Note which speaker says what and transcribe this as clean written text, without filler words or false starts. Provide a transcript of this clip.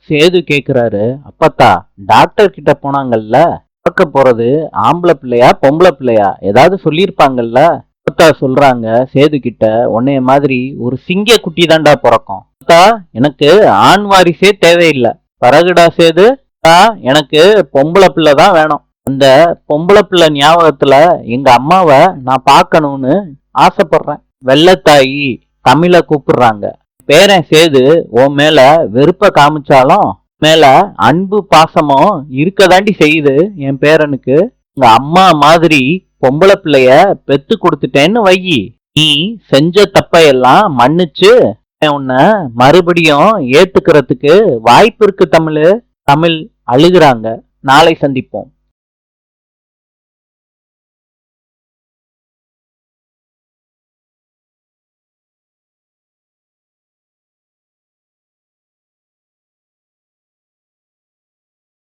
Speaker 1: சேது கேக்குறாரு, அப்பத்தா டாக்டர் கிட்ட போனாங்கல்ல, பார்க்க போறது ஆம்பளை பிள்ளையா பொம்பளை பிள்ளையா ஏதாவது சொல்லியிருப்பாங்கல்ல. அப்பத்தா சொல்றாங்க சேது கிட்ட, உன்னைய மாதிரி ஒரு சிங்க குட்டி தாண்டா பிறக்கும். அப்பத்தா எனக்கு ஆண் வாரிசே தேவையில்லை. பரகுடா சேது, அப்பத்தா எனக்கு பொம்பளை பிள்ளை தான் வேணும். அந்த பொம்பளை பிள்ளை ஞாபகத்துல எங்க அம்மாவை நான் பார்க்கணும்னு ஆசைப்படுறேன். வெள்ளத்தாயி தமிழ கூப்பிடுறாங்க. பேரன் சேது உன் மேல வெறுப்ப காமிச்சாலும் மேல அன்பு பாசமும் இருக்கதாண்டி செய்யுது. என் பேரனுக்கு உங்க அம்மா மாதிரி பொம்பளை பிள்ளைய பெத்து கொடுத்துட்டேன்னு வையி, நீ செஞ்ச தப்பையெல்லாம் மன்னிச்சு உன்னை மறுபடியும் ஏத்துக்கிறதுக்கு வாய்ப்பு இருக்கு தமிழ். தமிழ் அழுகுறாங்க. நாளை சந்திப்போம்.